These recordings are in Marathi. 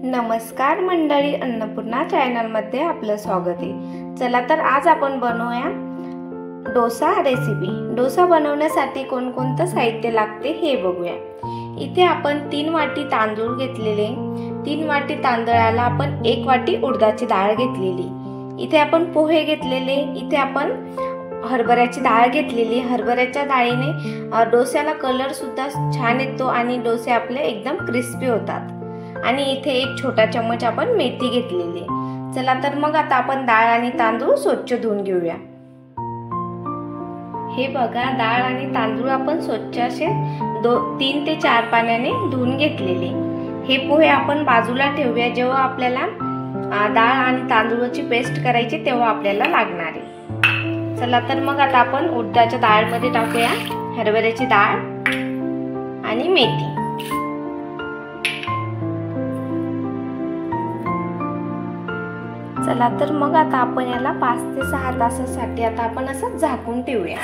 नमस्कार मंडळी, अन्नपूर्णा चॅनलमध्ये आपलं स्वागत आहे। चला तर आज आपण बनवूया डोसा रेसिपी। डोसा बनवण्यासाठी कोणकोणतं साहित्य लागते हे बघूया। इथे आपण 3 वाटी तांदूळ घेतलेले, 3 वाटी तांदळाला आपण 1 वाटी उडदाची डाळ घेतलेली। इथे आपण पोहे घेतलेले, इथे आपण हरभऱ्याची डाळ घेतलेली। हरभऱ्याच्या डाळीने डोस्याला कलर सुद्धा छान येतो आणि डोसे आपले एकदम क्रिस्पी होतात। आणि इथे 1 छोटा चम्मच आपण मेथी घेतलेली। चला तर मग आता आपण डाळ आणि तांदूळ स्वच्छ धुवून घेऊया। हे बघा, डाळ आणि तांदूळ आपण स्वच्छ असे 3 ते 4 पाण्याने धुवून घेतलेले। हे पोहे आपण बाजूला ठेवूया, जेव्हा आपल्याला डाळ आणि तांदूळाची पेस्ट करायची तेव्हा आपल्याला लागणार आहे। चला तर मग आता आपण उडदाच्या डाळमध्ये टाकूया हरभऱ्याची डाळ आणि मेथी। चला तर मग आता आपण याला 5 ते 6 तासासाठी आता आपण असं झाकून ठेवूया।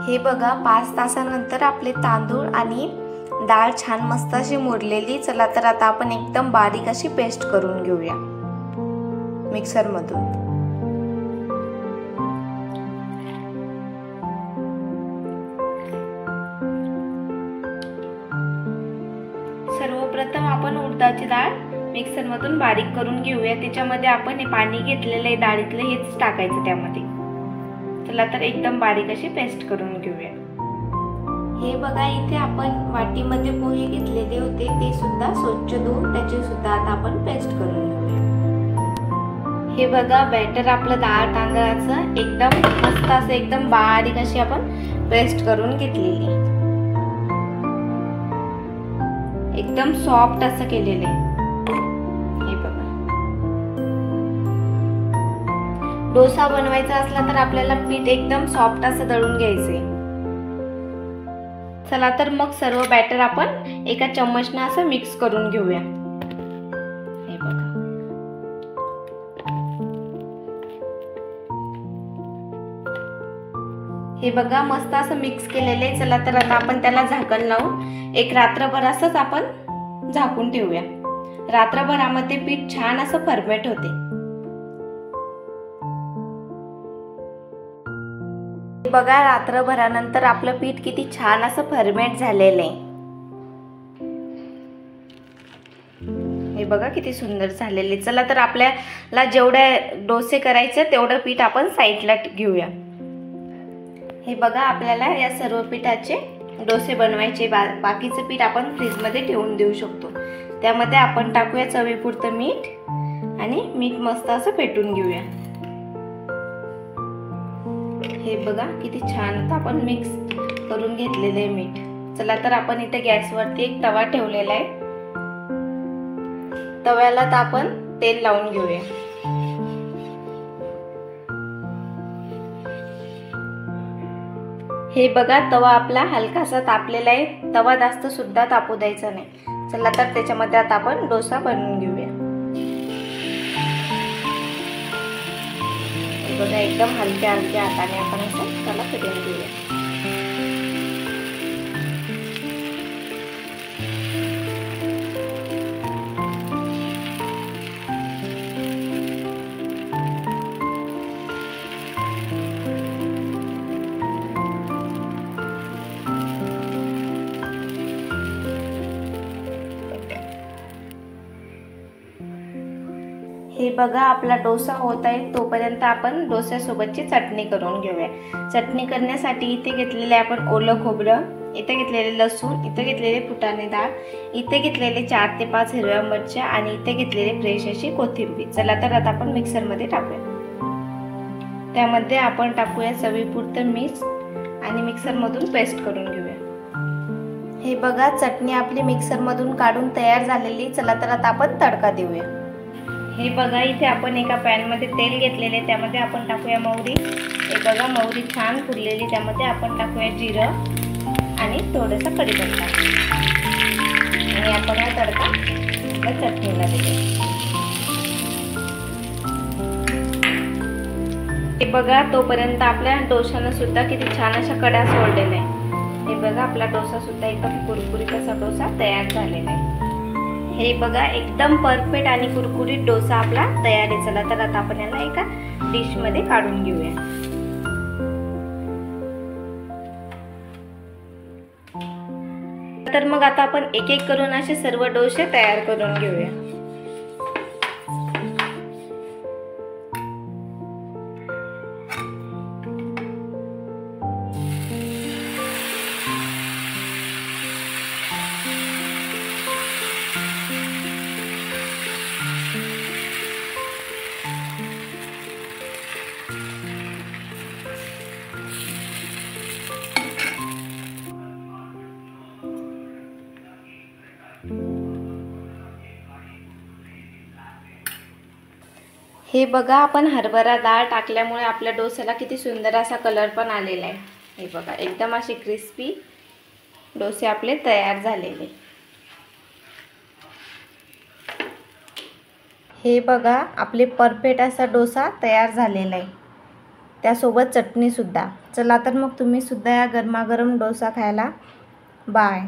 हे बघा, 5 तासानंतर आपले तांदूळ आणि डाळ छान मस्त अशी मुरलेली। चला तर आता आपण एकदम बारीक अशी पेस्ट करून घेऊया मिक्सर मधून। सर्वप्रथम आपण उडदाची डाळ मिक्सर मधून बारीक करून घेऊया। त्याच्यामध्ये आपण हे पाणी घेतलेले डाळीतलं हेच टाकायचं त्यामध्ये। चला तर एकदम बारीक अशी पेस्ट करून घेऊया। हे बघा, इथे आपण वाटीमध्ये पोहे घेतलेले होते, ते सुद्धा स्वच्छ धुवून त्याची सुद्धा आता आपण पेस्ट करून घेऊया। हे बघा, बॅटर आपलं डाळ तांदळाचं एकदम मस्त असं एकदम बारीक अशी आपण पेस्ट करून घेतलेली, एकदम सॉफ्ट असं केलेलं आहे। हे बघा, डोसा बनवायचा असला तर आपल्याला पीठ एकदम सॉफ्ट असं दळून घ्यायचंय। चला तर मग सर्व बॅटर आपण एका चम्मचने असं मिक्स करून घेऊया। हे बघा, हे बघा मस्त असं मिक्स केलेलं आहे। चला तर आता आपण त्याला झाकण लावून एक रात्रभर असंच आपण झाकून ठेवूया। रात्रभरामध्ये पीठ छान असं फर्मेट होते। बघा, रात्रभरानंतर आपलं पीठ किती छान असं फर्मेट झालेलं आहे। हे बघा किती सुंदर झालेले। चला तर आपल्याला जेवढे डोसे करायचे तेवढं पीठ आपण साईडला घेऊया। हे बघा, आपल्याला या सर्व पिठाचे डोसे बनवायचे। बाकीचे पीठ आपण फ्रीज मध्ये ठेवून देऊ शकतो। त्यामध्ये आपण टाकूया चवीपुरतं मीठ आणि मीठ मस्त असं फेटून घेऊया। हे बघा किती छान आता आपण मिक्स करून घेतलेलं आहे मीठ। चला तर आपण इथे गॅसवरती एक तवा ठेवलेला आहे। तव्याला तर आपण तेल लावून घेऊया। हे बघा, तवा आपला हलकासा तापलेला आहे। तवा जास्त सुद्धा तापू द्यायचा नाही। चला तर त्याच्यामध्ये आता आपण डोसा बनवून घेऊया। हे बघा, एकदम हलक्या हलक्या हाताने आपण असं त्याला फिरवून घेऊया। हे बघा, आपला डोसा होत आहे, तोपर्यंत आपण डोस्यासोबतची चटणी करून घेऊया। चटणी करण्यासाठी इथे घेतलेले आपण ओलं खोबरं, इथे घेतलेले लसूण, इथे घेतलेले फुटाणे डाळ, इथे घेतलेले 4 ते 5 हिरव्या मिरच्या आणि इथे घेतलेले फ्रेश अशी कोथिंबीर। चला तर आता आपण मिक्सर मध्ये टाकूया। त्यामध्ये आपण टाकूया चवीपुरतं मीठ आणि मिक्सर मधून पेस्ट करून घेऊया। हे बघा, चटणी आपली मिक्सर मधून काढून तयार झालेली। चला तर आता आपण तडका देऊया। हे बघा, इथे आपण एका पॅन मध्ये तेल घेतलेले, त्यामध्ये आपण टाकूया मोहरी। हे बघा, मोहरी छान फुललेली, त्यामध्ये आपण टाकूया जिरं आणि थोडासा कढीपत्ता आणि आपण हा तडका चटणीला देऊया। हे बघा तोपर्यंत आपल्या डोशानं सुद्धा किती छान अशा कड्या सोडलेल्या आहे. हे बघा आपला डोसा सुद्धा एकदम कुरकुरीत असा डोसा तयार झालेला आहे. हे बघा एकदम परफेक्ट आणि कुरकुरीत डोसा आपला तयार आहे. चला तर आता आपण याला एका डिश मध्ये काढून घेऊया. तर मग आता आपण एक एक करून असे सर्व डोसे तयार करून घेऊया. हे बघा आपण हरभरा डाळ टाकल्यामुळे आपल्या डोस्याला किती सुंदर असा कलर पण आलेला आहे. हे बघा एकदम असे क्रिस्पी डोसे आपले तयार झालेले. हे बघा आपले परफेक्ट असा डोसा तयार झालेला आहे, त्यासोबत चटणी सुद्धा. चला तर मग तुम्ही सुद्धा या गरमागरम डोसा खायला. बाय.